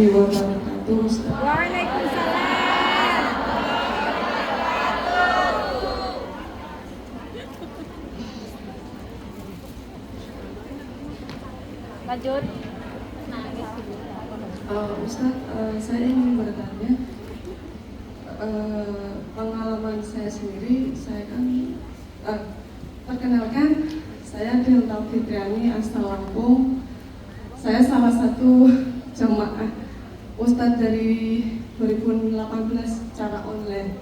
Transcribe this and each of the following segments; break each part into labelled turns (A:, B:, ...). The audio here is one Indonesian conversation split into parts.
A: warahmatullahi wabarakatuh. Ustaz.
B: Waalaikumsalam. Lanjut.
A: Ustaz, saya ingin bertanya, pengalaman saya sendiri, saya kan perkenalkan, saya Delta Fitriani asal Lampung. Saya salah satu jemaah Ustadz dari 2018 secara online.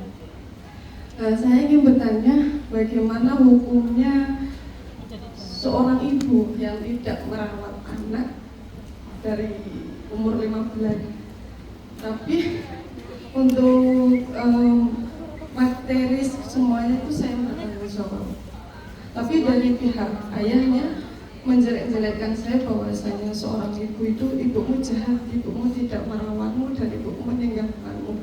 A: Saya ingin bertanya, bagaimana hukumnya seorang ibu yang tidak merawat anak dari umur 5 bulan, tapi untuk materi semuanya itu saya bertanggung jawab. Tapi dari pihak ayahnya menjelek-jelekkan saya bahwasanya seorang ibu itu ibumu jahat, ibumu tidak merawatmu, dan ibumu meninggalkanmu.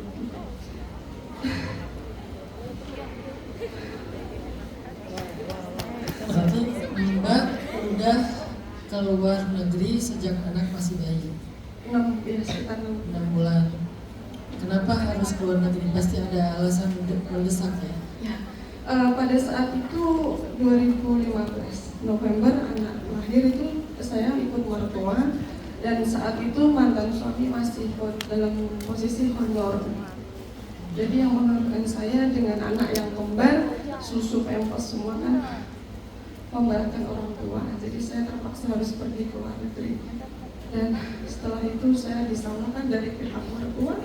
C: Berarti Mbak udah keluar negeri sejak anak masih bayi?
A: 6 sekitar 6
C: 6 bulan. Kenapa harus keluar negeri? Pasti ada alasan mendesak ya?
A: Ya, pada saat itu 2015 November anak lahir itu saya ikut mertua, dan saat itu mantan suami masih dalam posisi honor. Jadi yang mengharuskan saya dengan anak yang kembar, susu pempes semua kan memberatkan orang tua. Jadi saya terpaksa harus pergi ke luar negeri. Dan setelah itu saya disalahkan dari pihak mertua,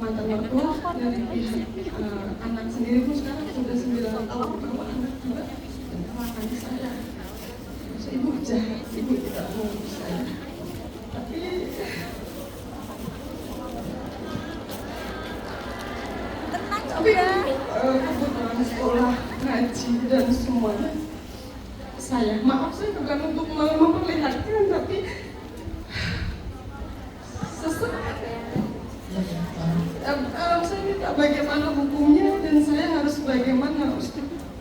A: mantan mertua, dari pihak anak sendiri pun sekarang sudah 9 tahun bahwa anak juga menyalahkan saya. Ibu jahat, ibu tidak mau saya. Tapi kebetulan sekolah, ngaji dan semuanya saya, maaf saya bukan untuk memperlihatkan, tapi sesaat saya minta bagaimana hukumnya dan saya harus bagaimana.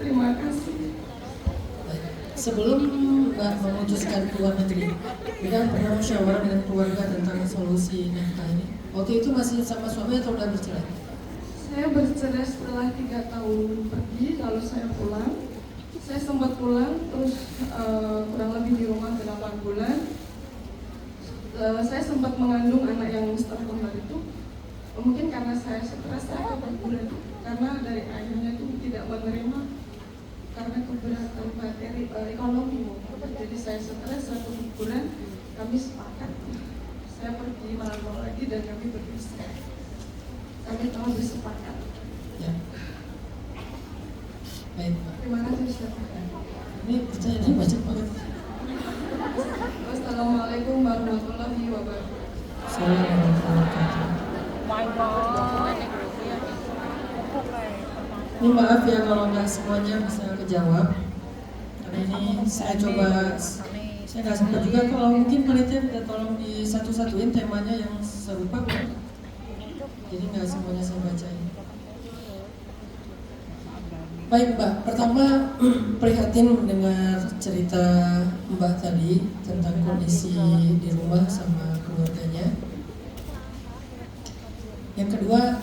A: Terima kasih.
C: Sebelum Mbak memutuskan keluar negeri, Mbak pernah musyawarah dengan keluarga tentang solusi nafkah ini? Waktu itu masih sama suami atau udah bercerai?
A: Saya bercerai setelah 3 tahun pergi, lalu saya pulang. Saya sempat pulang, terus kurang lebih di rumah 8 bulan. Saya sempat mengandung anak yang setengah kembar itu. Mungkin karena saya stres, saya keguguran. Karena dari ayahnya itu tidak menerima karena keberatan materi ekonomi. Jadi saya stres, saya keguguran. Kami sepakat, saya pergi merantau lagi dan kami berpisah. Kami telah bersepakat.
C: Ya. Baik, Pak.
A: Terima kasih Ustaz.
C: Ini pertanyaannya banyak banget.
A: Wassalamualaikum warahmatullahi wabarakatuh.
C: Assalamualaikum warahmatullahi wabarakatuh.
B: My God.
C: Ini maaf ya kalau nggak semuanya bisa kejawab. Karena ini saya coba, saya nggak sempat juga. Kalau mungkin panitia minta tolong di satu-satuin temanya yang serupa, Mbak. Jadi nggak semuanya saya bacain. Baik Mbak, pertama prihatin mendengar cerita Mbak tadi tentang kondisi di rumah sama keluarganya. Yang kedua,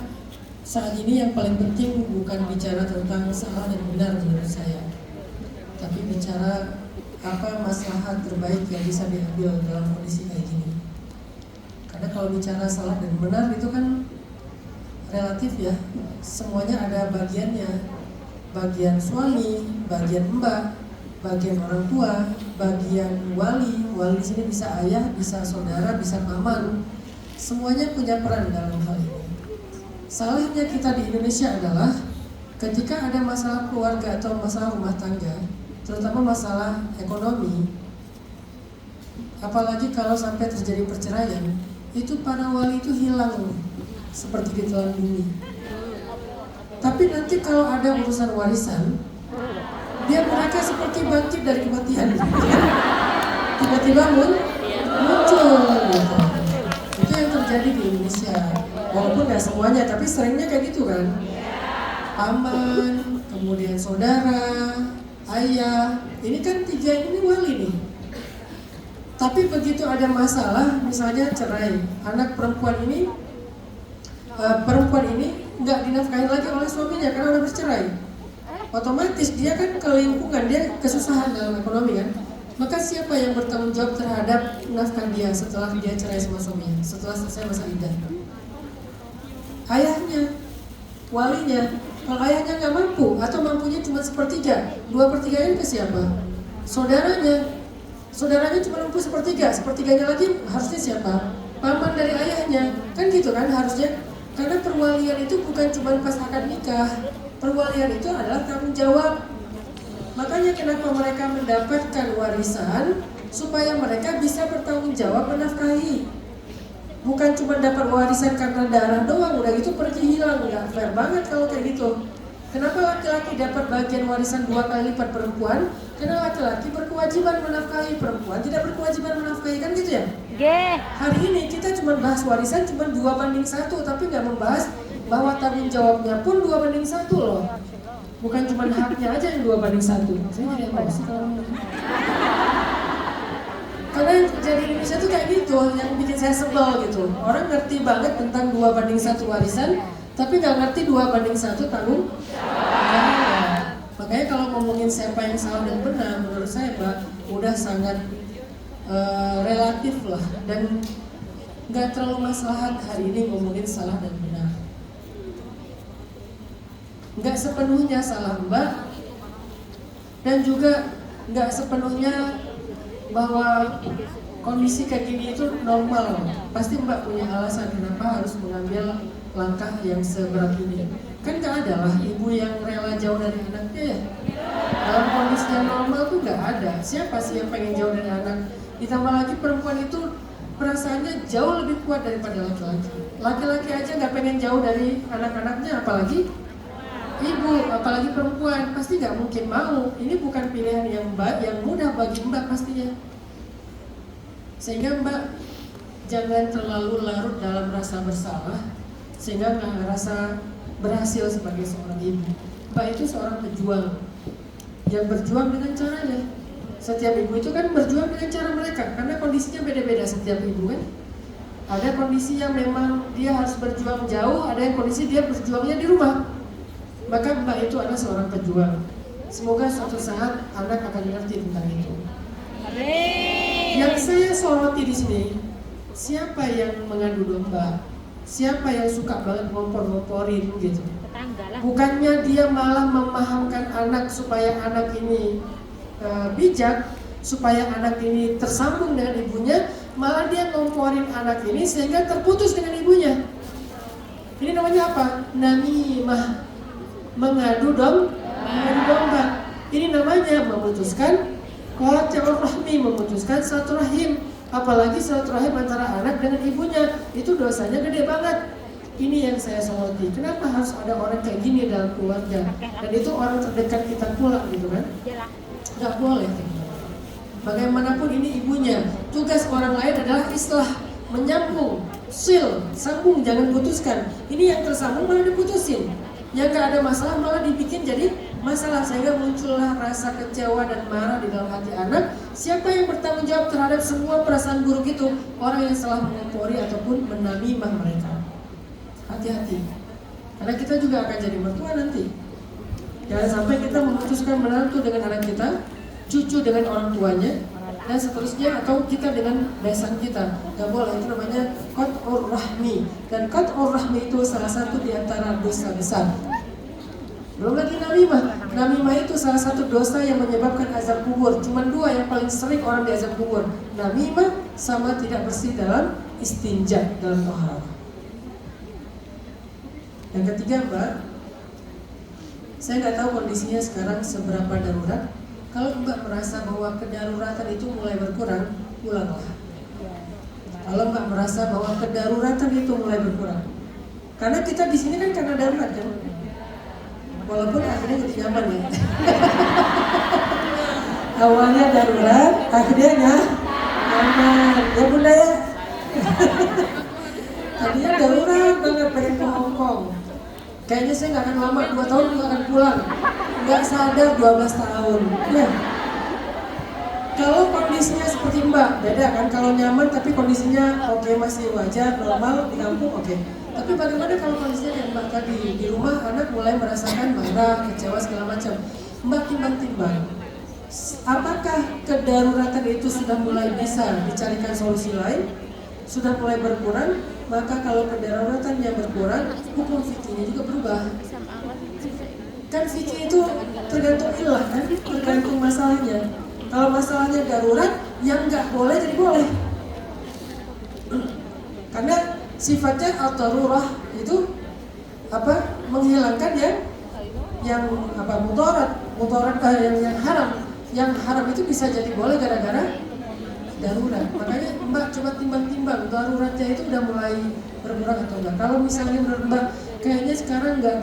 C: saat ini yang paling penting bukan bicara tentang salah dan benar menurut saya, tapi bicara apa maslahat terbaik yang bisa diambil dalam kondisi kayak gini. Karena kalau bicara salah dan benar itu kan relatif ya, semuanya ada bagiannya. Bagian suami, bagian mbak, bagian orang tua, bagian wali di sini bisa ayah, bisa saudara, bisa paman. Semuanya punya peran dalam hal ini. Salahnya kita di Indonesia adalah ketika ada masalah keluarga atau masalah rumah tangga, terutama masalah ekonomi, apalagi kalau sampai terjadi perceraian, itu para wali itu hilang seperti ditelan bumi. Tapi nanti kalau ada urusan warisan, biar mereka seperti bangkit dari kematian. Tiba-tiba muncul gitu. Itu yang terjadi di Indonesia. Walaupun nggak semuanya, tapi seringnya kayak gitu kan. Paman, kemudian saudara, ayah. Ini kan 3 ini wali nih. Tapi begitu ada masalah, misalnya cerai, anak perempuan ini nggak dinafkahi lagi oleh suaminya karena udah bercerai. Otomatis dia kan ke lingkungan, dia kesusahan dalam ekonomi kan. Maka siapa yang bertanggung jawab terhadap nafkah dia setelah dia cerai sama suaminya, setelah selesai masa iddah? Ayahnya, walinya. Kalau ayahnya nggak mampu atau mampunya cuma sepertiga, 2/3-nya ke siapa? Saudaranya cuma mampu sepertiganya lagi harusnya siapa? Paman dari ayahnya, kan gitu kan harusnya. Karena perwalian itu bukan cuma pas akad nikah, perwalian itu adalah tanggung jawab. Makanya kenapa mereka mendapatkan warisan supaya mereka bisa bertanggung jawab menafkahi. Bukan cuma dapat warisan karena darah doang, udah gitu pergi hilang, nggak fair banget kalau kayak gitu. Kenapa laki-laki dapat bagian warisan 2 kali lipat perempuan? Karena laki-laki berkewajiban menafkahi, perempuan tidak berkewajiban menafkahi, kan gitu ya? Hari ini kita cuma bahas warisan cuma 2/1, tapi nggak membahas bahwa tanggung jawabnya pun 2/1 loh. Bukan cuma haknya aja yang 2/1. Saya jadi apa sih kalau karena yang terjadi di Indonesia tuh kayak gitu, yang bikin saya sebel gitu. Orang ngerti banget tentang 2/1 warisan, tapi nggak ngerti 2/1 tanggung jawab. Makanya kalau ngomongin siapa yang salah dan benar, menurut saya Pak, udah sangat relatif lah, dan nggak terlalu maslahat hari ini ngomongin salah dan benar. Nggak sepenuhnya salah Mbak, dan juga nggak sepenuhnya bahwa kondisi kayak gini itu normal. Pasti Mbak punya alasan kenapa harus mengambil langkah yang seberat ini. Kan nggak ada lah ibu yang rela jauh dari anaknya ya. Dalam kondisi yang normal tuh nggak ada. Siapa sih yang pengen jauh dari anak? Ditambah lagi perempuan itu perasaannya jauh lebih kuat daripada laki-laki. Laki-laki aja nggak pengen jauh dari anak-anaknya, apalagi ibu, apalagi perempuan. Pasti nggak mungkin mau. Ini bukan pilihan yang mudah bagi Mbak pastinya. Sehingga Mbak jangan terlalu larut dalam rasa bersalah sehingga nggak ngerasa berhasil sebagai seorang ibu. Mbak itu seorang pejuang yang berjuang dengan caranya. Setiap ibu itu kan berjuang dengan cara mereka, karena kondisinya beda-beda setiap ibu kan. Ada kondisi yang memang dia harus berjuang jauh, ada yang kondisi dia berjuangnya di rumah. Maka Mbak itu adalah seorang pejuang. Semoga suatu saat anak akan mengerti tentang itu. Yang saya soroti di sini, siapa yang mengadu domba? Siapa yang suka banget ngompor-ngomporin gitu? Bukannya dia malah memahamkan anak supaya anak ini bijak, supaya anak ini tersambung dengan ibunya, malah dia ngomporin anak ini sehingga terputus dengan ibunya. Ini namanya apa? Namimah. Mengadu domba. Ini namanya memutuskan rahmi, memutuskan silaturahim. Apalagi silaturahim antara anak dengan ibunya, itu dosanya gede banget. Ini yang saya soroti. Kenapa harus ada orang kayak gini dalam keluarga? Dan itu orang terdekat kita pula gitu kan? Nggak boleh. Bagaimanapun ini ibunya. Tugas orang lain adalah islah, menyambung, sambung, jangan putuskan. Ini yang tersambung malah diputusin. Yang gak ada masalah malah dibikin jadi masalah, sehingga muncullah rasa kecewa dan marah di dalam hati anak. Siapa yang bertanggung jawab terhadap semua perasaan buruk itu? Orang yang salah mengompori ataupun menamimah mereka. Hati-hati, karena kita juga akan jadi mertua nanti. Jangan sampai kita memutuskan menantu dengan anak kita, cucu dengan orang tuanya, dan seterusnya, atau kita dengan besan kita. Gak boleh, itu namanya qat'ur rahmi. Dan qat'ur rahmi itu salah satu di antara dosa besar. Belum lagi namimah. Namimah itu salah satu dosa yang menyebabkan azab kubur. Cuma 2 yang paling sering orang di azab kubur: namimah sama tidak bersih dalam istinja, dalam toharoh. Yang ketiga Mbak, saya nggak tahu kondisinya sekarang seberapa darurat. Kalau Mbak merasa bahwa kedaruratan itu mulai berkurang, pulanglah. Kalau Mbak merasa bahwa kedaruratan itu mulai berkurang, karena kita di sini kan karena darurat kan, walaupun akhirnya jadi nyaman ya. Awalnya darurat, akhirnya nyaman. Ya Bunda ya. Tadinya darurat banget pengen ke Hongkong. Kayaknya saya nggak akan lama, 2 tahun nggak akan pulang. Nggak sadar 12 tahun. Ya. Kalau kondisi kondisinya seperti Mbak, beda kan? Kalau nyaman tapi kondisinya oke, masih wajar, normal, di kampung oke. Tapi bagaimana kalau kondisinya kayak Mbak tadi, di rumah anak mulai merasakan marah, kecewa segala macam. Mbak timbang-timbang, apakah kedaruratan itu sudah mulai bisa dicarikan solusi lain? Sudah mulai berkurang? Maka kalau kedaruratannya berkurang, hukum fikihnya juga berubah. Kan fikih itu tergantung ilah kan, tergantung masalahnya. Kalau masalahnya darurat, yang nggak boleh jadi boleh. Karena sifatnya al-darurah itu apa? Menghilangkan yang apa? Mudarat yang haram. Yang haram itu bisa jadi boleh gara-gara darurat. Makanya Mbak coba timbang-timbang daruratnya itu udah mulai berkurang atau enggak. Kalau misalnya menurut Mbak kayaknya sekarang nggak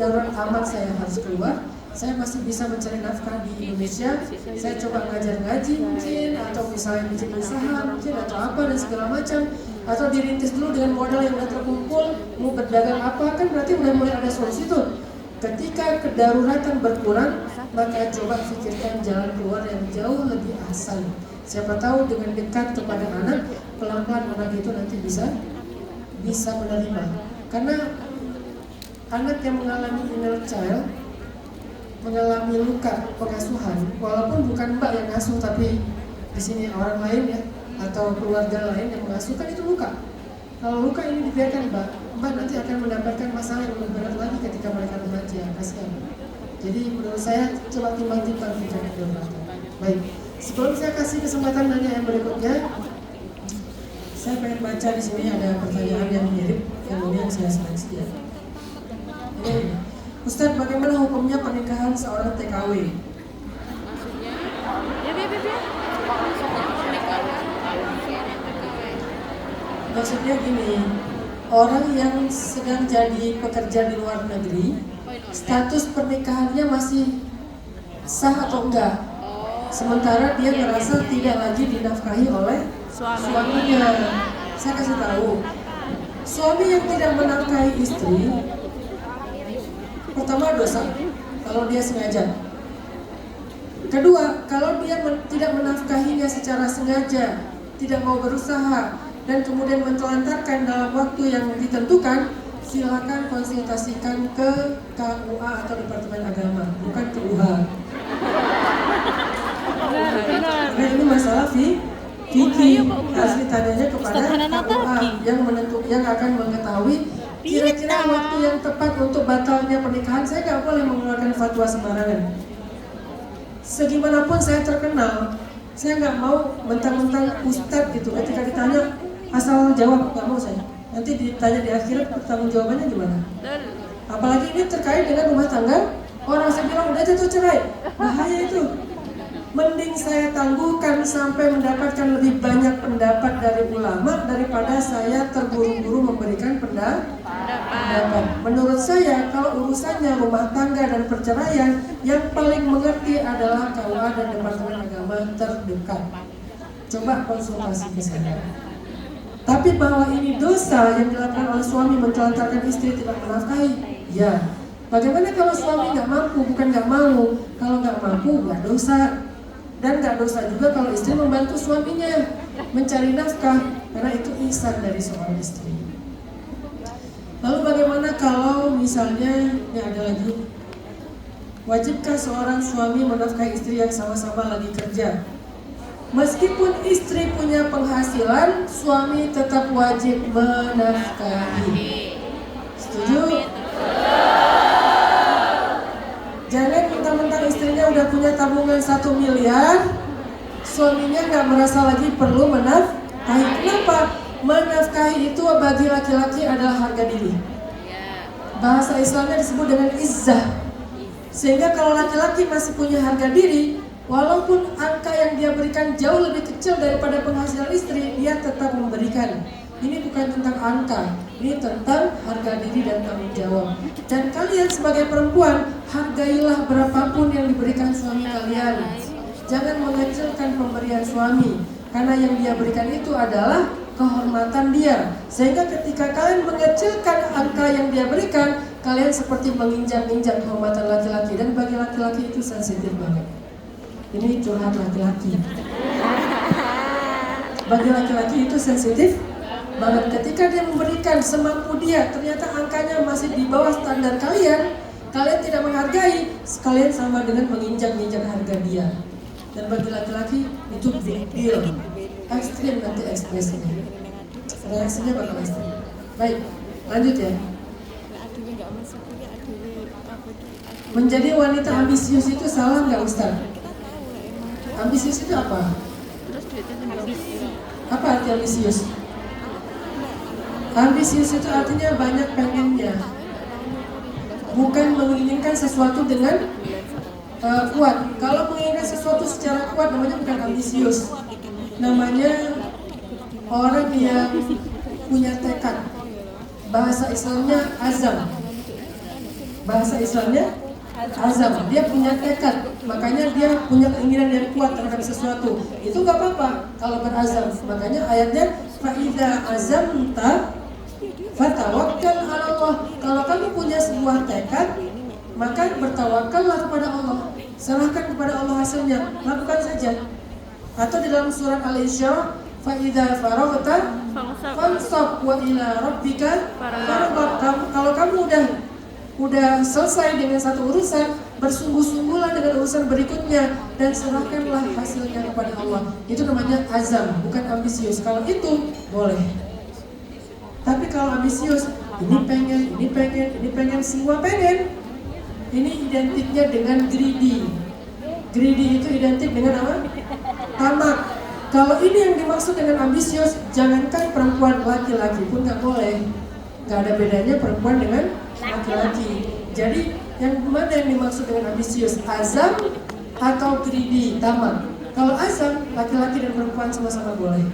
C: darurat amat saya harus keluar, saya masih bisa mencari nafkah di Indonesia, saya coba ngajar ngaji mungkin, atau misalnya bikin usaha mungkin, atau apa dan segala macam, atau dirintis dulu dengan modal yang udah terkumpul, mau berdagang apa, kan berarti udah mulai ada solusi tuh. Ketika kedaruratan berkurang, maka coba pikirkan jalan keluar yang jauh lebih asal. Siapa tahu dengan dekat kepada anak, pelan-pelan anak itu nanti bisa menerima. Karena anak yang mengalami inner child, mengalami luka pengasuhan, walaupun bukan Mbak yang ngasuh, tapi di sini orang lain ya, atau keluarga lain yang mengasuh, kan itu luka. Kalau luka ini dibiarkan Mbak nanti akan mendapatkan masalah yang lebih berat lagi ketika mereka remaja, kasihan. Jadi menurut saya coba timbang-timbang pikiran kedaruratan. Baik, sebelum saya kasih kesempatan nanya yang berikutnya, saya pengen baca di sini ada pertanyaan yang mirip, kemudian saya seleksi ya. Ustadz, bagaimana hukumnya pernikahan seorang TKW? Maksudnya gini, orang yang sedang jadi pekerja di luar negeri, status pernikahannya masih sah atau enggak? Sementara dia merasa tidak lagi dinafkahi oleh suaminya. Saya kasih tahu, suami yang tidak menafkahi istri, pertama dosa kalau dia sengaja. Kedua, kalau dia tidak menafkahinya secara sengaja, tidak mau berusaha, dan kemudian mentelantarkan dalam waktu yang ditentukan, silakan konsultasikan ke KUA atau Departemen Agama, bukan ke UHA. Karena ini masalah fikih, harus ditanyanya kepada KUA yang akan mengetahui kira-kira waktu yang tepat untuk batalnya pernikahan. Saya nggak boleh mengeluarkan fatwa sembarangan. Segimanapun saya terkenal, saya nggak mau mentang-mentang ustadz gitu. Ketika ditanya asal jawab, nggak mau saya. Nanti ditanya di akhirat pertanggung jawabannya gimana? Apalagi ini terkait dengan rumah tangga. Orang saya bilang udah jatuh cerai, bahaya itu. Mending saya tangguhkan sampai mendapatkan lebih banyak pendapat dari ulama daripada saya terburu-buru memberikan pendapat. Menurut saya, kalau urusannya rumah tangga dan perceraian, yang paling mengerti adalah KUA dan Departemen Agama terdekat. Coba konsultasi ke sana. Tapi bahwa ini dosa yang dilakukan oleh suami mentelantarkan istri tidak menafkahi, ya. Bagaimana kalau suami nggak mampu, bukan nggak mau? Kalau nggak mampu, nggak dosa. Dan nggak dosa juga kalau istri membantu suaminya mencari nafkah, karena itu ihsan dari seorang istri. Lalu bagaimana kalau misalnya, ini ada lagi, wajibkah seorang suami menafkahi istri yang sama-sama lagi kerja? Meskipun istri punya penghasilan, suami tetap wajib menafkahi. Setuju? Jangan mentang-mentang istrinya udah punya tabungan 1 miliar, suaminya nggak merasa lagi perlu menafkahi. Kenapa? Menafkahi itu bagi laki-laki adalah harga diri. Bahasa Islamnya disebut dengan izzah. Sehingga kalau laki-laki masih punya harga diri, walaupun angka yang dia berikan jauh lebih kecil daripada penghasilan istri, dia tetap memberikan. Ini bukan tentang angka, ini tentang harga diri dan tanggung jawab. Dan kalian sebagai perempuan, hargailah berapapun yang diberikan suami kalian. Jangan mengecilkan pemberian suami, karena yang dia berikan itu adalah kehormatan dia. Sehingga ketika kalian mengecilkan angka yang dia berikan, kalian seperti menginjak-injak kehormatan laki-laki. Dan bagi laki-laki itu sensitif banget. Ini curhat laki-laki. bagi laki-laki itu sensitif banget. Ketika dia memberikan semampu dia, ternyata angkanya masih di bawah standar kalian tidak menghargai, kalian sama dengan menginjak-injak harga dia. Dan bagi laki-laki itu big deal, ekstrim nanti ekspresinya, reaksinya bakal ekstrim. Baik, lanjut ya. Menjadi wanita ambisius itu salah nggak Ustaz? Ambisius itu apa? Apa arti ambisius? Ambisius itu artinya banyak pengennya, bukan menginginkan sesuatu dengan kuat. Kalau menginginkan sesuatu secara kuat namanya bukan ambisius, namanya orang yang punya tekad. Bahasa Islamnya azam. Bahasa Islamnya azam. Dia punya tekad, makanya dia punya keinginan yang kuat terhadap sesuatu. Itu gak apa-apa kalau berazam. Makanya ayatnya fa'idha azamta fatawakkal 'ala Allah. Kalau kamu punya sebuah tekad, maka bertawakallah kepada Allah. Serahkan kepada Allah hasilnya, lakukan saja. Atau di dalam surat Al-Isra, fa'idha faraghta fansab wa ila rabbika farghab. Kalau kamu udah selesai dengan satu urusan, bersungguh-sungguhlah dengan urusan berikutnya dan serahkanlah hasilnya kepada Allah. Itu namanya azam, bukan ambisius. Kalau itu boleh. Tapi kalau ambisius, ini pengen, semua pengen. Ini identiknya dengan greedy. Greedy itu identik dengan apa? Tamak. Kalau ini yang dimaksud dengan ambisius, jangankan perempuan, laki-laki pun nggak boleh. Nggak ada bedanya perempuan dengan laki-laki. Jadi yang mana yang dimaksud dengan ambisius? Azam atau greedy, tamak? Kalau azam, laki-laki dan perempuan sama-sama boleh.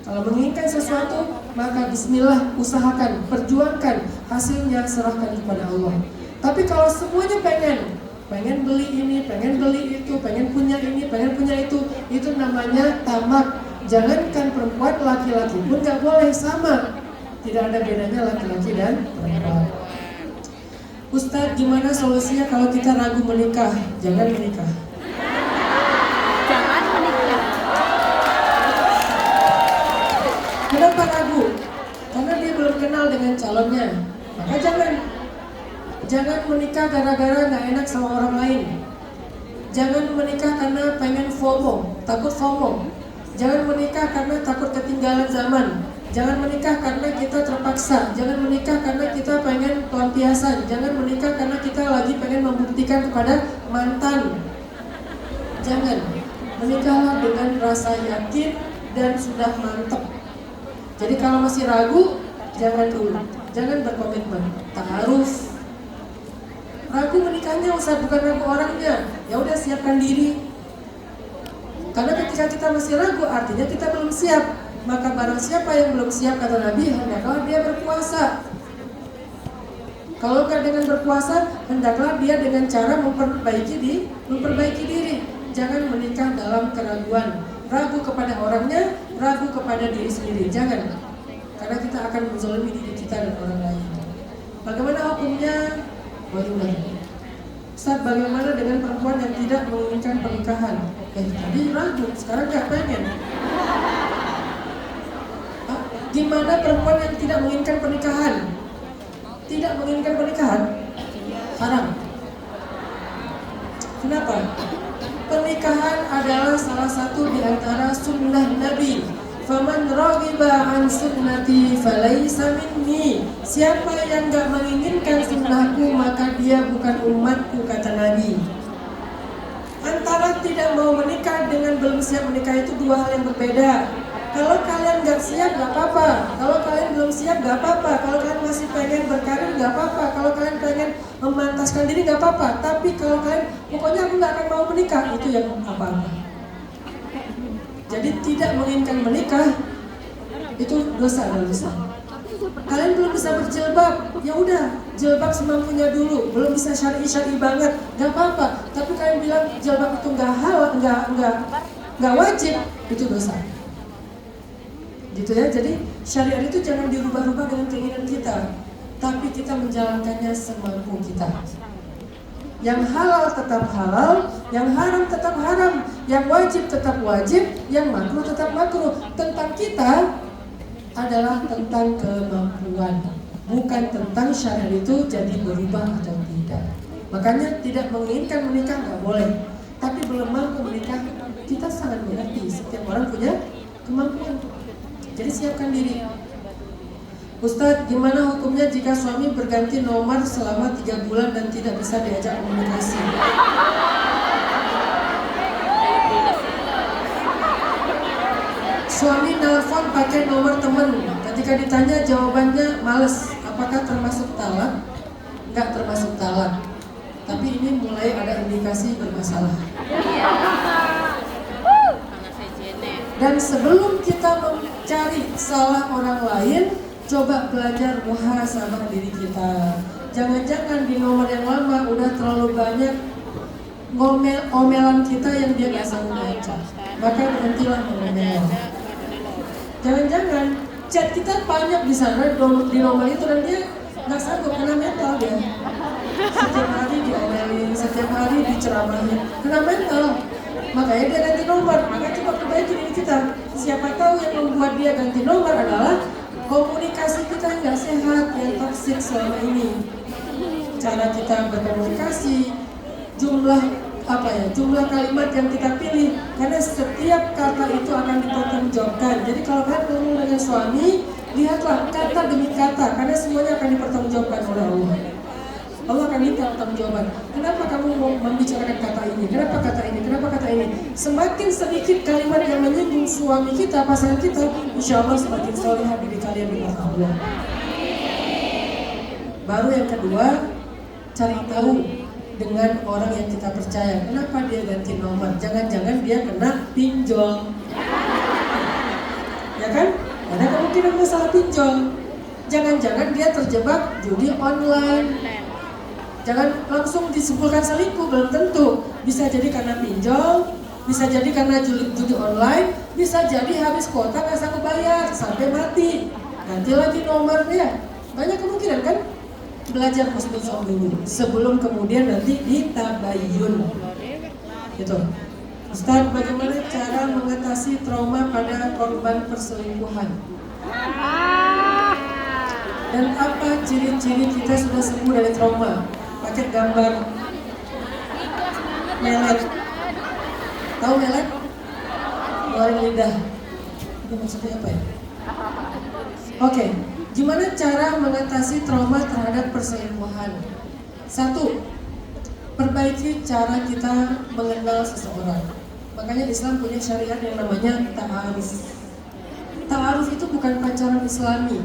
C: Kalau menginginkan sesuatu, maka bismillah, usahakan, perjuangkan, hasilnya serahkan kepada Allah. Tapi kalau semuanya pengen beli ini, pengen beli itu, pengen punya ini, pengen punya itu namanya tamak. Jangankan perempuan, laki-laki pun nggak boleh sama. Tidak ada bedanya laki-laki dan perempuan. Ustadz, gimana solusinya kalau kita ragu menikah? Jangan menikah.
B: Jangan menikah.
C: Kenapa ragu? Karena dia belum kenal dengan calonnya. Maka jangan menikah gara-gara nggak enak sama orang lain. Jangan menikah karena pengen FOMO, takut FOMO. Jangan menikah karena takut ketinggalan zaman. Jangan menikah karena kita terpaksa. Jangan menikah karena kita pengen pelampiasan. Jangan menikah karena kita lagi pengen membuktikan kepada mantan. Jangan. Menikahlah dengan rasa yakin dan sudah mantap. Jadi kalau masih ragu, jangan dulu. Jangan berkomitmen. Ta'aruf. Ragu menikahnya Ustaz, bukan ragu orangnya. Ya udah, siapkan diri. Karena ketika kita masih ragu, artinya kita belum siap. Maka barang siapa yang belum siap, kata Nabi, hendaklah dia berpuasa. Kalau kan dengan berpuasa, hendaklah dia dengan cara memperbaiki diri. Jangan menikah dalam keraguan, ragu kepada orangnya, ragu kepada diri sendiri. Jangan, karena kita akan menzalimi diri kita dan orang lain. Bagaimana hukumnya? Ustaz, bagaimana dengan perempuan yang tidak menginginkan pernikahan? Tadi ragu, sekarang gak pengen. Gimana perempuan yang tidak menginginkan pernikahan? Tidak menginginkan pernikahan? Haram. Kenapa? Pernikahan adalah salah satu di antara sunnah Nabi. Faman raghiba an sunnati falaysa minni. Siapa yang gak menginginkan sunnahku, maka dia bukan umatku, kata Nabi. Antara tidak mau menikah dengan belum siap menikah itu dua hal yang berbeda. Kalau kalian gak siap gak apa-apa. Kalau kalian belum siap gak apa-apa. Kalau kalian masih pengen berkarir gak apa-apa. Kalau kalian pengen memantaskan diri gak apa-apa. Tapi kalau kalian pokoknya aku gak akan mau menikah, itu yang apa-apa. Jadi tidak menginginkan menikah itu dosa dalam Islam. Kalian belum bisa berjilbab, ya udah jilbab semampunya dulu. Belum bisa syar'i banget, gak apa-apa. Tapi kalian bilang jilbab itu gak halal, gak wajib, itu dosa. Gitu ya, jadi syariat itu jangan dirubah-rubah dengan keinginan kita, tapi kita menjalankannya semampu kita. Yang halal tetap halal, yang haram tetap haram. Yang wajib tetap wajib, yang makruh tetap makruh. Tentang kita adalah tentang kemampuan, bukan tentang syariat itu jadi berubah atau tidak. Makanya tidak menginginkan menikah nggak boleh, tapi belum mampu menikah kita sangat mengerti. Setiap orang punya kemampuan, jadi siapkan diri. Ustadz, gimana hukumnya jika suami berganti nomor selama 3 bulan dan tidak bisa diajak komunikasi? Suami nelpon pakai nomor temen, ketika ditanya jawabannya males, apakah termasuk talak? Enggak termasuk talak, tapi ini mulai ada indikasi bermasalah. Dan sebelum kita mencari salah orang lain, coba belajar muhasabah diri kita. Jangan-jangan di nomor yang lama udah terlalu banyak omelan kita yang dia nggak sanggup baca, maka berhentilah mengomel. Jangan-jangan chat kita banyak di sana di nomor itu dan dia nggak sanggup, kena mental dia. Setiap hari diomelin, setiap hari diceramahin, kena mental. Makanya dia ganti nomor. Maka coba perbaiki diri kita. Siapa tahu yang membuat dia ganti nomor adalah komunikasi kita nggak sehat, yang toksik selama ini. Cara kita berkomunikasi, jumlah kalimat yang kita pilih, karena setiap kata itu akan dipertanggungjawabkan. Jadi kalau kalian ngomong dengan suami, lihatlah kata demi kata, karena semuanya akan dipertanggungjawabkan oleh Allah. Allah akan minta pertanggungjawaban. Kenapa kamu mau membicarakan kata ini? Kenapa kata ini? Kenapa kata ini? Semakin sedikit kalimat yang menyinggung suami kita, pasangan kita, insya Allah semakin solehah diri kalian di mata Allah. Baru yang kedua, cari tahu dengan orang yang kita percaya. Kenapa dia ganti nomor? Jangan-jangan dia kena pinjol. Ya kan? Ada kemungkinan masalah pinjol. Jangan-jangan dia terjebak judi online. Jangan langsung disimpulkan selingkuh, belum tentu. Bisa jadi karena pinjol, bisa jadi karena judi online, bisa jadi habis kuota nggak sanggup bayar sampai mati. Ganti lagi nomornya. Banyak kemungkinan kan? Belajar husnuzon dulu sebelum kemudian nanti ditabayyun. Gitu. Ustaz, bagaimana cara mengatasi trauma pada korban perselingkuhan? Dan apa ciri-ciri kita sudah sembuh dari trauma? Pakai gambar melet. Tahu melet? Keluarin lidah. Itu maksudnya apa ya? Oke. Gimana cara mengatasi trauma terhadap perselingkuhan? 1. Perbaiki cara kita mengenal seseorang. Makanya Islam punya syariat yang namanya ta'aruf. Ta'aruf itu bukan pacaran Islami.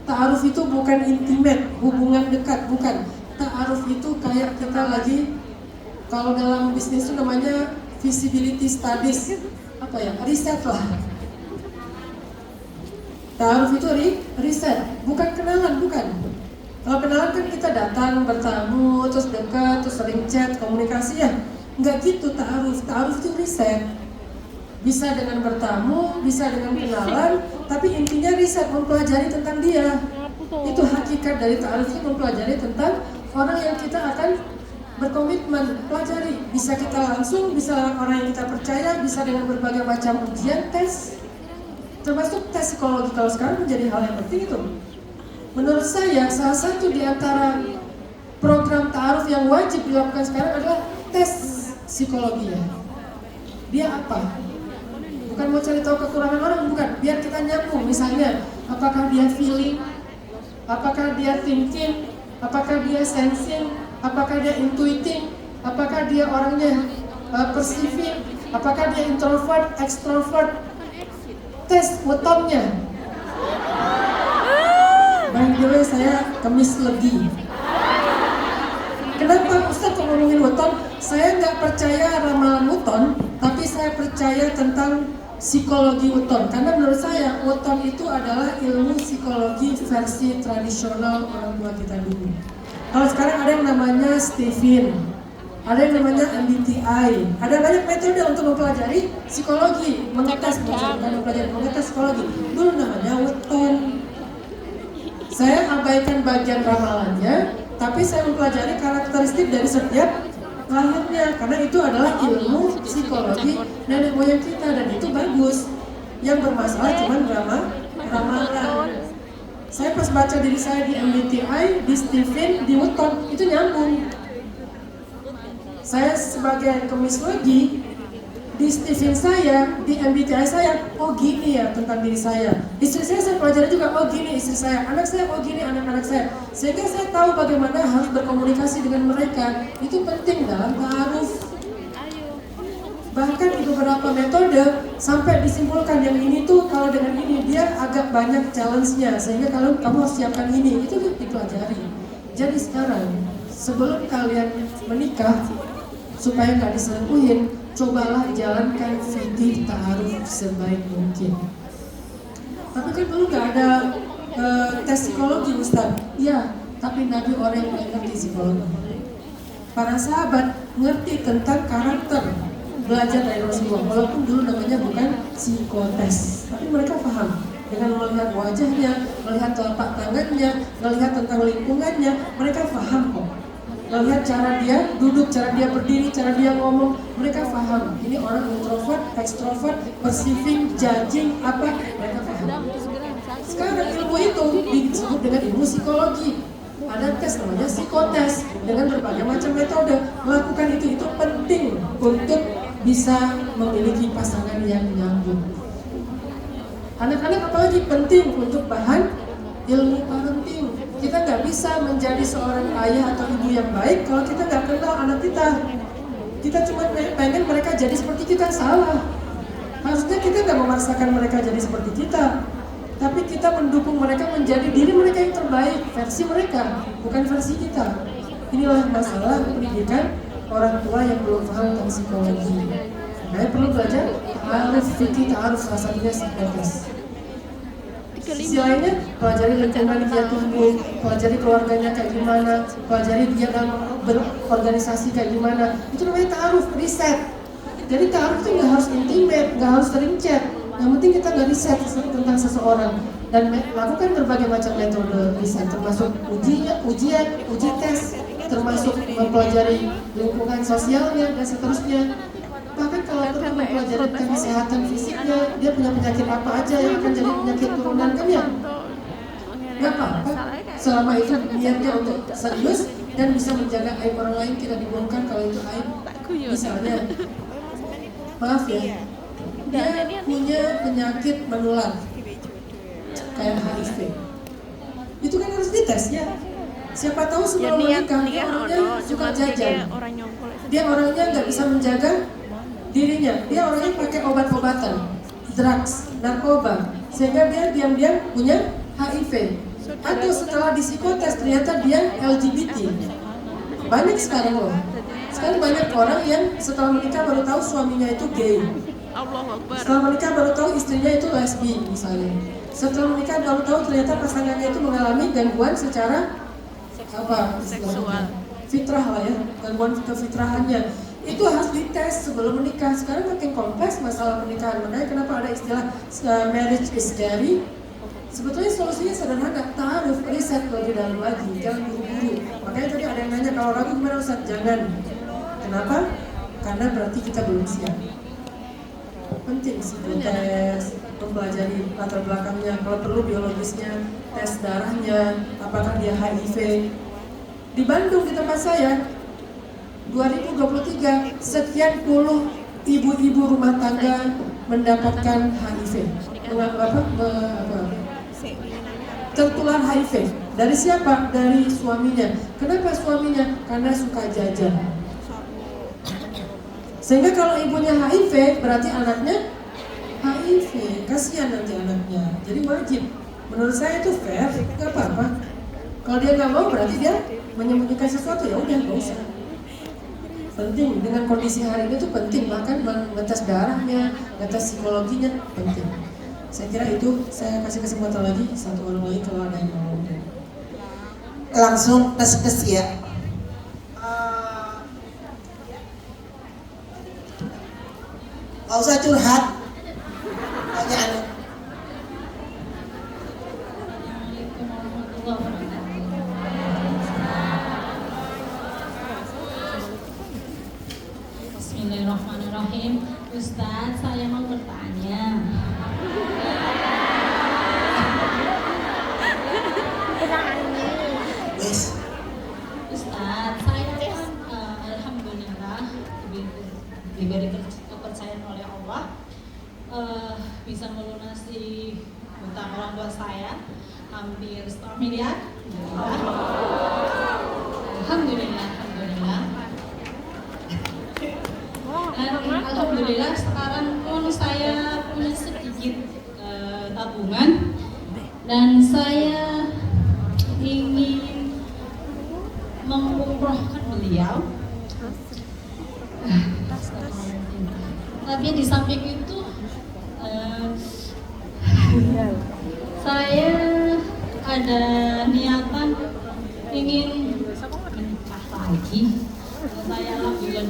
C: Ta'aruf itu bukan intimate, hubungan dekat, bukan. Ta'aruf itu kayak kita lagi, kalau dalam bisnis itu namanya visibility studies. Apa ya? Riset lah. Ta'aruf itu riset, bukan kenalan, bukan. Kalau kenalan kan kita datang, bertamu, terus dekat, terus sering chat, komunikasi ya. Enggak gitu ta'aruf. Ta'aruf itu riset. Bisa dengan bertamu, bisa dengan kenalan, tapi intinya riset, mempelajari tentang dia. Itu hakikat dari ta'aruf, itu mempelajari tentang orang yang kita akan berkomitmen, pelajari. Bisa kita langsung, bisa orang yang kita percaya, bisa dengan berbagai macam ujian, tes. Termasuk tes psikologi kalau sekarang menjadi hal yang penting itu. Menurut saya salah satu di antara program ta'aruf yang wajib dilakukan sekarang adalah tes psikologinya. Dia apa? Bukan mau cari tahu kekurangan orang, bukan. Biar kita nyambung. Misalnya, apakah dia feeling, apakah dia thinking, apakah dia sensing, apakah dia intuiting, apakah dia orangnya perceiving, apakah dia introvert, extrovert. Tes wetonnya. By the way, saya kemis legi. Kenapa Ustaz kok ngomongin weton? Saya nggak percaya ramalan weton, tapi saya percaya tentang psikologi weton. Karena menurut saya weton itu adalah ilmu psikologi versi tradisional orang tua kita dulu. Kalau sekarang ada yang namanya Stephen, ada yang namanya MBTI, ada banyak metode untuk mempelajari psikologi, mengetes psikologi. Dulu namanya weton. Saya abaikan bagian ramalannya, tapi saya mempelajari karakteristik dari setiap lahirnya, karena itu adalah ilmu psikologi nenek moyang kita dan itu bagus. Yang bermasalah cuma ramalan. Saya pas baca diri saya di MBTI, di Stephen, di Wotton, itu nyambung. Saya sebagai kemisologi, di Stephen saya, di MBTI saya, oh gini ya tentang diri saya. Istri saya pelajari juga, oh gini istri saya. Anak saya, oh gini anak-anak saya. Sehingga saya tahu bagaimana harus berkomunikasi dengan mereka. Itu penting dalam ta'aruf. Bahkan di beberapa metode sampai disimpulkan yang ini tuh kalau dengan ini dia agak banyak challenge-nya, sehingga kalau kamu harus siapkan ini, itu dipelajari. Jadi sekarang sebelum kalian menikah supaya nggak diselingkuhin, cobalah jalankan fikih ta'aruf sebaik mungkin. Tapi kan dulu nggak ada tes psikologi Ustaz. Iya, tapi Nabi orang yang ngerti psikologi. Para sahabat ngerti tentang karakter, belajar dari Rasulullah, walaupun dulu namanya bukan psikotes, tapi mereka paham dengan melihat wajahnya, melihat telapak tangannya, melihat tentang lingkungannya, mereka paham kok. Melihat cara dia duduk, cara dia berdiri, cara dia ngomong, mereka paham. Ini orang introvert, extrovert, perceiving, judging, apa, mereka paham. Sekarang ilmu itu disebut dengan ilmu psikologi. Ada tes namanya psikotes dengan berbagai macam metode. Melakukan itu penting untuk bisa memiliki pasangan yang nyambung. Anak-anak apalagi penting untuk bahan ilmu parenting. Kita nggak bisa menjadi seorang ayah atau ibu yang baik kalau kita nggak kenal anak kita. Kita cuma pengen mereka jadi seperti kita, salah. Harusnya kita nggak memaksakan mereka jadi seperti kita, tapi kita mendukung mereka menjadi diri mereka yang terbaik, versi mereka, bukan versi kita. Inilah masalah pendidikan orang tua yang belum paham tentang psikologi. Makanya perlu belajar ta'aruf, fikih ta'aruf, salah satunya psikotes. Sisi lainnya, pelajari lingkungan dia tumbuh, pelajari keluarganya kayak gimana, pelajari dia dalam berorganisasi kayak gimana. Itu namanya ta'aruf, riset. Jadi ta'aruf itu nggak harus intimate, nggak harus sering chat. Yang penting kita nggak riset tentang seseorang dan lakukan berbagai macam metode riset, termasuk ujian, uji tes, termasuk mempelajari lingkungan sosialnya dan seterusnya. Bahkan kalau perlu mempelajari tentang kesehatan fisiknya, dia punya penyakit apa aja yang akan jadi penyakit turunan kan ya? Gak apa-apa, selama itu niatnya untuk serius dan bisa menjaga aib orang lain tidak dibongkar kalau itu aib. Misalnya, maaf ya, dia punya penyakit menular kayak HIV. Itu kan harus dites ya. Siapa tahu sebelum menikah dia orangnya suka jajan. Dia orangnya nggak bisa menjaga dirinya. Dia orangnya pakai obat-obatan, drugs, narkoba, sehingga dia diam-diam punya HIV. Atau setelah di psikotes ternyata dia LGBT. Banyak sekarang loh. Sekarang banyak orang yang setelah menikah baru tahu suaminya itu gay. Setelah menikah baru tahu istrinya itu lesbi misalnya. Setelah menikah baru tahu ternyata pasangannya itu mengalami gangguan secara seksual, fitrah lah ya, gangguan kefitrahannya. Itu harus dites sebelum menikah. Sekarang makin kompleks masalah pernikahan, makanya kenapa ada istilah marriage is scary. Sebetulnya solusinya sederhana, ta'aruf, riset lebih dalam lagi, jangan buru-buru. Makanya tadi ada yang nanya, kalau ragu gimana Ustaz? Jangan. Kenapa? Karena berarti kita belum siap. Penting sih tes, mempelajari latar belakangnya, kalau perlu biologisnya, tes darahnya, apakah dia HIV. Di Bandung di tempat saya, 2023 sekian puluh ibu-ibu rumah tangga mendapatkan HIV. Tertular HIV. Dari siapa? Dari suaminya. Kenapa suaminya? Karena suka jajan. Sehingga kalau ibunya HIV, berarti anaknya HIV. Kasihan nanti anaknya. Jadi wajib. Menurut saya itu fair, nggak apa-apa. Kalau dia nggak mau, berarti dia menyembunyikan sesuatu, ya udah nggak usah. Penting dengan kondisi hari ini tuh penting, bahkan ngetes darahnya, ngetes psikologinya penting. Saya kira itu, saya kasih kesempatan lagi satu orang lagi kalau ada yang mau.
D: Langsung tes ya. Gak usah curhat. Pertanyaan.
E: orang tua saya hampir setengah miliar. Alhamdulillah. Dan alhamdulillah sekarang pun saya punya sedikit tabungan dan saya ingin mengumrohkan beliau. Tapi di samping itu saya ada niatan ingin menikah lagi. Saya alhamdulillah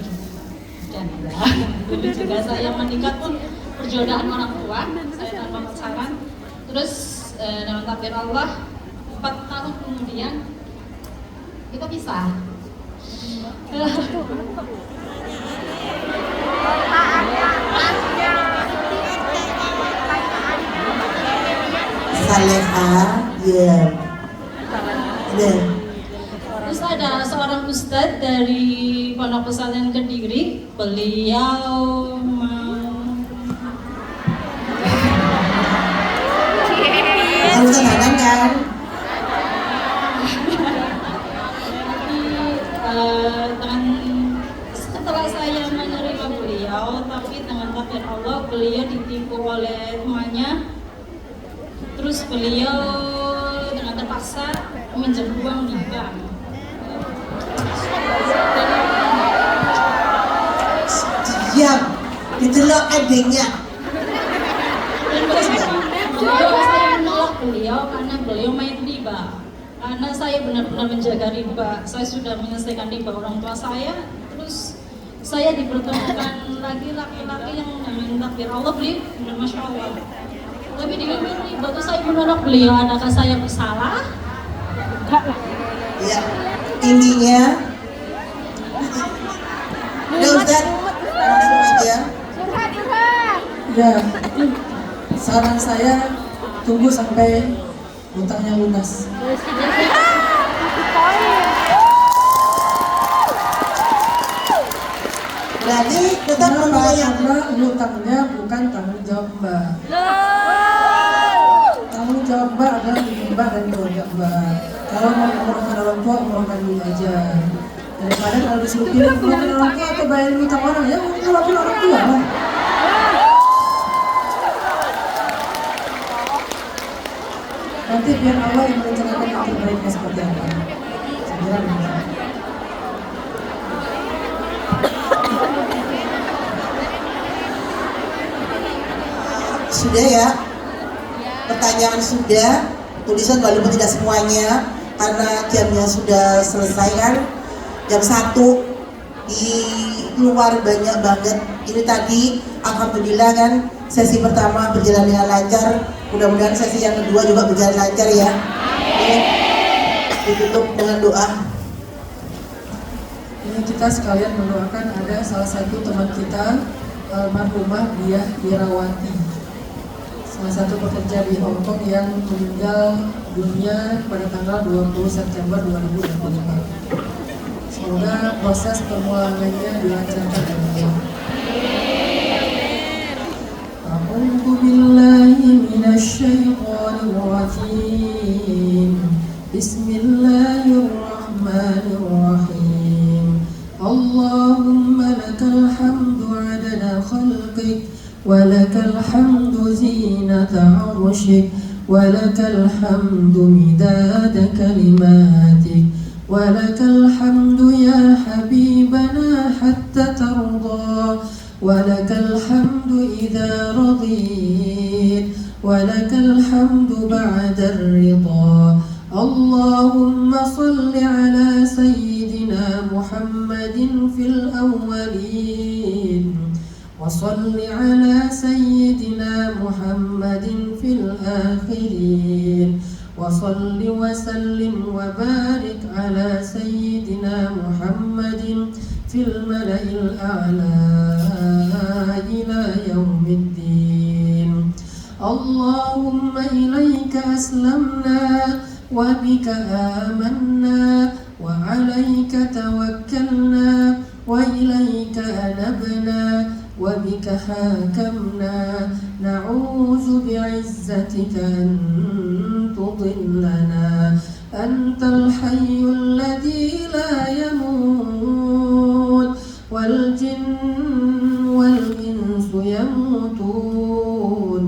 E: dulu juga saya menikah pun perjodohan orang tua, saya tanpa pacaran. Terus dengan takdir Allah 4 tahun kemudian kita pisah.
D: Saleha, ya.
E: Terus ada seorang ustadz dari Pondok Pesantren Kediri, beliau
D: Harus tenang kan?
E: Setelah saya menerima beliau, tapi dengan takdir Allah beliau ditipu oleh temannya. Terus beliau dengan terpaksa meminjam uang di bank.
D: Diam, ditelok adanya.
E: Saya menolak beliau karena beliau main riba. Karena saya benar-benar menjaga riba. Saya sudah menyelesaikan riba orang tua saya. Terus saya dipertemukan lagi laki-laki yang dengan takdir Allah, beliau benar masya Allah. Tapi di riba itu saya menolak beliau. Adakah saya bersalah?
D: Ya, intinya udah Ustaz, langsung aja.
C: Ya, saran saya tunggu sampai utangnya lunas.
D: Berarti tetap membayar.
C: Karena utangnya bukan tanggung jawab Mbak. Tanggung jawab Mbak adalah Mbak dan keluarga Mbak. Kalau mau umrohkan orang tua, umrohkan dulu aja. Daripada kalau disuruh pilih umrohkan orang tua atau bayarin utang orang, ya umrohkan orang tua lah. Nanti biar Allah yang merencanakan yang terbaiknya seperti apa. Segera begitu.
D: Sudah ya? Pertanyaan sudah, tulisan walaupun tidak semuanya karena jamnya sudah selesai kan. Jam 1 di luar banyak banget. Ini tadi alhamdulillah kan sesi pertama berjalan dengan lancar. Mudah-mudahan sesi yang kedua juga berjalan lancar ya. Ditutup dengan doa.
C: Ini kita sekalian mendoakan ada salah satu teman kita, almarhumah Diah Irawati, salah satu pekerja di Hong Kong yang meninggal dunia pada tanggal 20 September 2025. Semoga proses pemulangannya dilancarkan dengan baik. A'udzu billahi minasyaitonir rajim. Bismillahirrahmanirrahim. Allahumma lakal hamdu 'adada khalqik wa lakal hamdu zinata 'arsyik wa lakal hamdu midada kalimatik wa lakal hamdu ya habibana hatta tarda wa lakal hamdu idza radit wa lakal hamdu ba'da ar-ridha. Allahumma salli ala sayyidina Muhammadin fil awwalin wa salli ala sayyidina Muhammadin fil akhirin wa salli wa sallim wa barik ala sayyidina Muhammadin fil mala'il a'la ila yaumiddin. Allahumma ilaika aslamna wa bika amanna wa alaika tawakkalna wa ilaika anabna وبك حاكمنا نعوذ بعزتك أن تضلنا أنت الحي الذي لا يموت والجن والإنس يموتون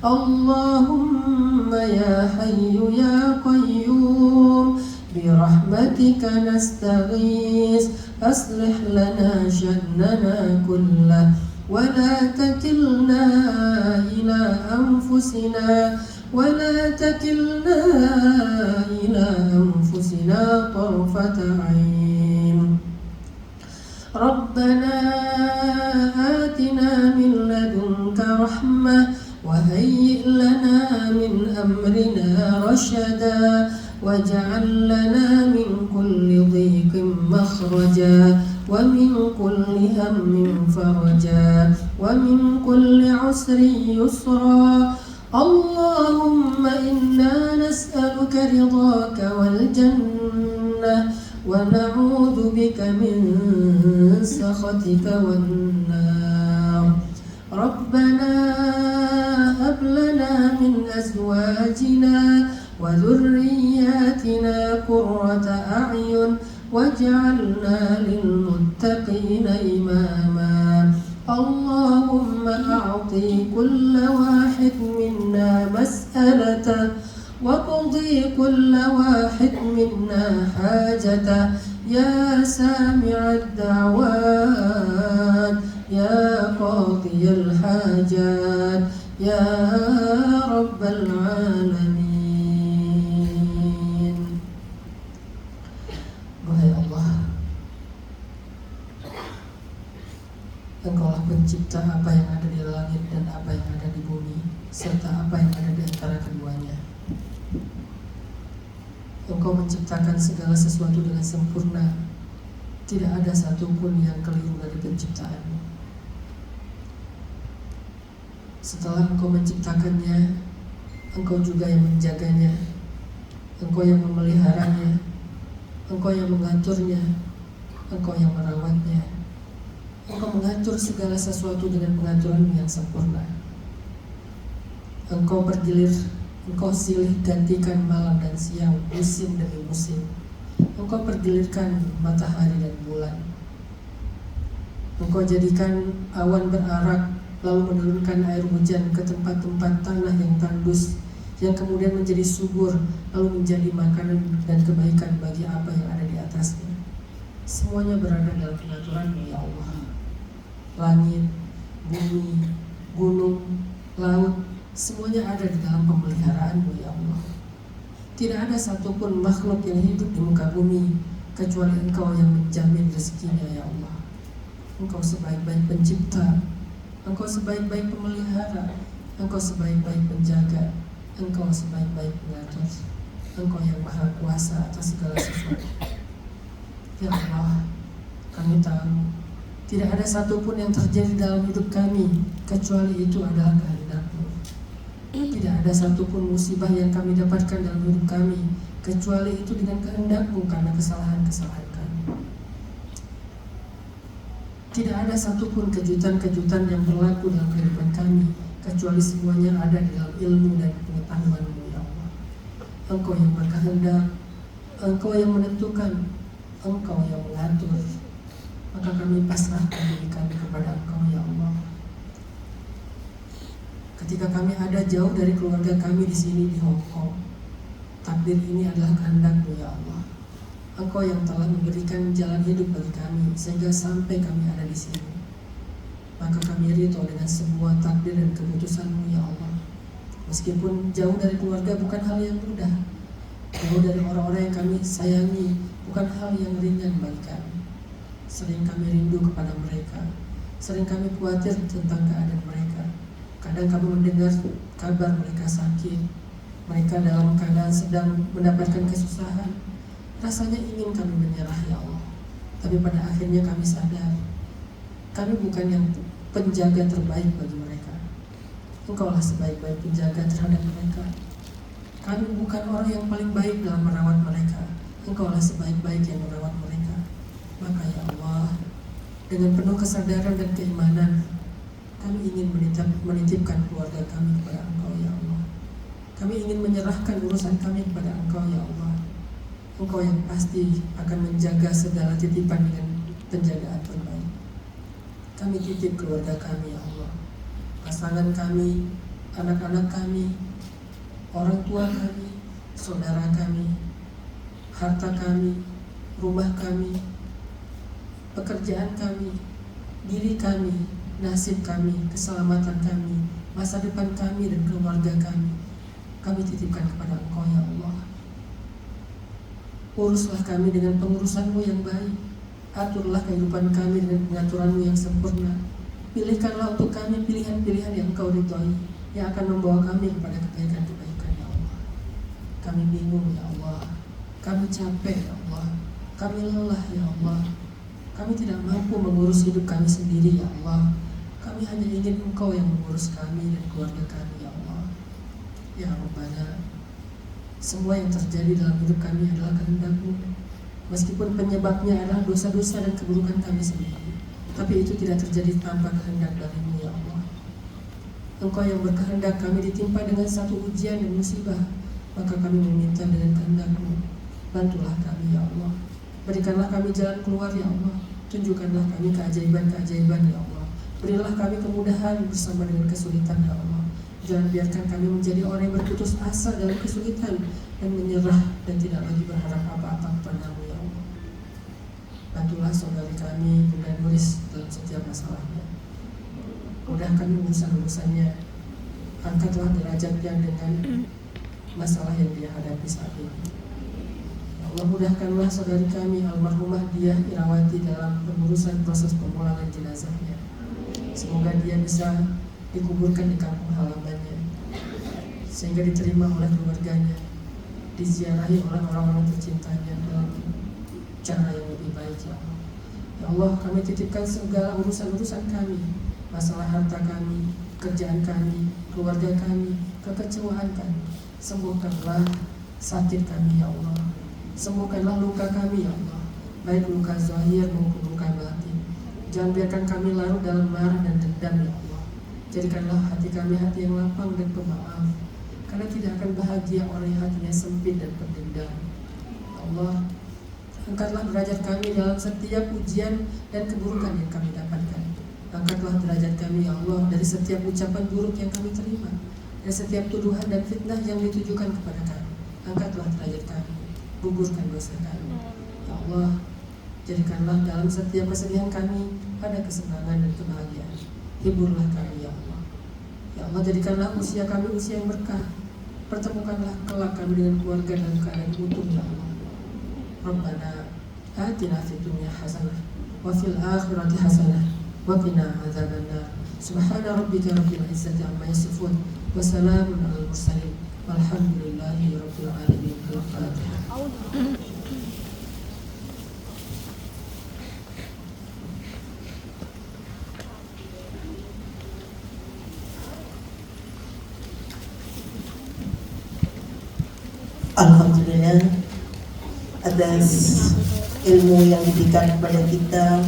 C: اللهم يا حي يا قيوم برحمتك نستغيث أصلح لنا شأننا كله ولا تكلنا إلى أنفسنا طرفة عين ربنا آتنا من لدنك رحمة وهيئ لنا من أمرنا رشدا واجعل لنا من كل ضيق مخرجا ومن كل هم فرجا ومن كل عسر يسرا اللهم إنا نسألك رضاك والجنة ونعوذ بك من سخطك والنار ربنا هب لنا من أزواجنا وذرياتنا قرة أعين واجعلنا للمتقين إماما اللهم أعطي كل واحد منا مسألته وقضي كل واحد منا حاجته يا سامع الدعوات يا قاضي الحاجات يا رب العالمين. Wahai Allah, Engkaulah pencipta apa yang ada di langit dan apa yang ada di bumi serta apa yang ada di antara keduanya. Engkau menciptakan segala sesuatu dengan sempurna. Tidak ada satupun yang keliru dari penciptaanmu. Setelah Engkau menciptakannya, Engkau juga yang menjaganya, Engkau yang memeliharanya, Engkau yang mengaturnya, Engkau yang merawatnya. Engkau mengatur segala sesuatu dengan pengaturan yang sempurna. Engkau bergilir, Engkau silih gantikan malam dan siang, musim demi musim. Engkau pergilirkan matahari dan bulan. Engkau jadikan awan berarak, lalu menurunkan air hujan ke tempat-tempat tanah yang tandus, yang kemudian menjadi subur, lalu menjadi makanan dan kebaikan bagi apa yang ada di atasnya. Semuanya berada dalam pengaturan-Mu ya Allah. Langit, bumi, gunung, laut, semuanya ada di dalam pemeliharaan-Mu ya Allah. Tidak ada satupun makhluk yang hidup di muka bumi kecuali Engkau yang menjamin rezekinya ya Allah. Engkau sebaik-baik pencipta, Engkau sebaik-baik pemelihara, Engkau sebaik-baik penjaga, Engkau sebaik-baik pengatur. Engkau yang maha kuasa atas segala sesuatu. Ya Allah, kami tahu tidak ada satupun yang terjadi dalam hidup kami kecuali itu adalah kehendak-Mu. Tidak ada satupun musibah yang kami dapatkan dalam hidup kami kecuali itu dengan kehendak-Mu karena kesalahan-kesalahan kami. Tidak ada satupun kejutan-kejutan yang berlaku dalam kehidupan kami kecuali semuanya ada di dalam ilmu dan pengetahuan-Mu ya Allah. Engkau yang berkehendak, Engkau yang menentukan, Engkau yang mengatur. Maka kami pasrahkan diri kami kepada Engkau ya Allah. Ketika kami ada jauh dari keluarga kami di sini di Hong Kong, takdir ini adalah kehendak-Mu ya Allah. Engkau yang telah memberikan jalan hidup bagi kami sehingga sampai kami ada di sini. Maka kami ridho dengan semua takdir dan keputusan-Mu ya Allah. Meskipun jauh dari keluarga bukan hal yang mudah, jauh dari orang-orang yang kami sayangi bukan hal yang ringan bagi kami. Sering kami rindu kepada mereka, sering kami khawatir tentang keadaan mereka. Kadang kami mendengar kabar mereka sakit, mereka dalam keadaan sedang mendapatkan kesusahan. Rasanya ingin kami menyerah ya Allah. Tapi pada akhirnya kami sadar, kami bukan yang penjaga terbaik bagi mereka. Engkaulah sebaik-baik penjaga terhadap mereka. Kami bukan orang yang paling baik dalam merawat mereka. Engkaulah sebaik-baik yang merawat mereka. Maka ya Allah, dengan penuh kesadaran dan keimanan, Kami ingin menitipkan keluarga kami kepada Engkau ya Allah. Kami ingin menyerahkan urusan kami kepada Engkau ya Allah. Engkau yang pasti akan menjaga segala titipan dengan penjagaan terbaik. Kami titip keluarga kami ya Allah, pasangan kami, anak-anak kami, orang tua kami, saudara kami, harta kami, rumah kami, pekerjaan kami, diri kami, nasib kami, keselamatan kami, masa depan kami dan keluarga kami. Kami titipkan kepada Engkau ya Allah. Uruslah kami dengan pengurusan-Mu yang baik. Aturlah kehidupan kami dengan pengaturan-Mu yang sempurna. Pilihkanlah untuk kami pilihan-pilihan yang Engkau ridhoi, yang akan membawa kami kepada kebaikan-kebaikan ya Allah. Kami bingung ya Allah, kami capek ya Allah, kami lelah ya Allah. Kami tidak mampu mengurus hidup kami sendiri ya Allah. Kami hanya ingin Engkau yang mengurus kami dan keluarga kami ya Allah. Ya Rabbana, semua yang terjadi dalam hidup kami adalah kehendak-Mu. Meskipun penyebabnya adalah dosa-dosa dan keburukan kami sendiri, tapi itu tidak terjadi tanpa kehendak dari-Mu ya Allah. Engkau yang berkehendak kami ditimpa dengan satu ujian dan musibah, maka kami meminta dengan kehendak-Mu. Bantulah kami ya Allah. Berikanlah kami jalan keluar ya Allah. Tunjukkanlah kami keajaiban-keajaiban ya Allah. Berilah kami kemudahan bersama dengan kesulitan ya Allah. Jangan biarkan kami menjadi orang yang berputus asa dalam kesulitan dan menyerah dan tidak lagi berharap apa-apa kepada-Mu ya Allah. Bantulah saudari kami Bunda Nuris dalam setiap masalahnya. Mudahkan urusan-urusannya. Angkatlah derajatnya dengan masalah yang dia hadapi saat ini. Ya Allah, mudahkanlah saudari kami almarhumah Diah Irawati dalam pengurusan proses pemulangan jenazahnya. Semoga dia bisa dikuburkan di kampung halamannya, sehingga diterima oleh keluarganya, diziarahi oleh orang-orang tercintanya dalam cara yang lebih baik ya Allah. Ya Allah, kami titipkan segala urusan-urusan kami, masalah harta kami, kerjaan kami, keluarga kami, kekecewaan kami. Sembuhkanlah sakit kami ya Allah. Sembuhkanlah luka kami ya Allah, baik luka zahir maupun luka batin. Jangan biarkan kami larut dalam marah dan dendam ya Allah. Jadikanlah hati kami hati yang lapang dan pemaaf, karena tidak akan bahagia orang yang hatinya sempit dan pendendam. Ya Allah, angkatlah derajat kami dalam setiap ujian dan keburukan yang kami dapatkan. Angkatlah derajat kami ya Allah dari setiap ucapan buruk yang kami terima, dan setiap tuduhan dan fitnah yang ditujukan kepada kami. Angkatlah derajat kami, gugurkan dosa kami. Ya Allah, jadikanlah dalam setiap kesedihan kami ada kesenangan dan kebahagiaan. Hiburlah kami ya Allah. Ya Allah, jadikanlah usia kami usia yang berkah. Pertemukanlah kelak kami dengan keluarga dalam keadaan utuh ya Allah. Rabbana atina fid dunya hasanah wa fil akhirati hasanah wa qina adzabannar. Subhana rabbika rabbil izzati amma yasifun wa salamun alal mursalin walhamdulillahi rabbil alamin. Al-Fatihah.
D: Alhamdulillah atas ilmu yang diberikan kepada kita.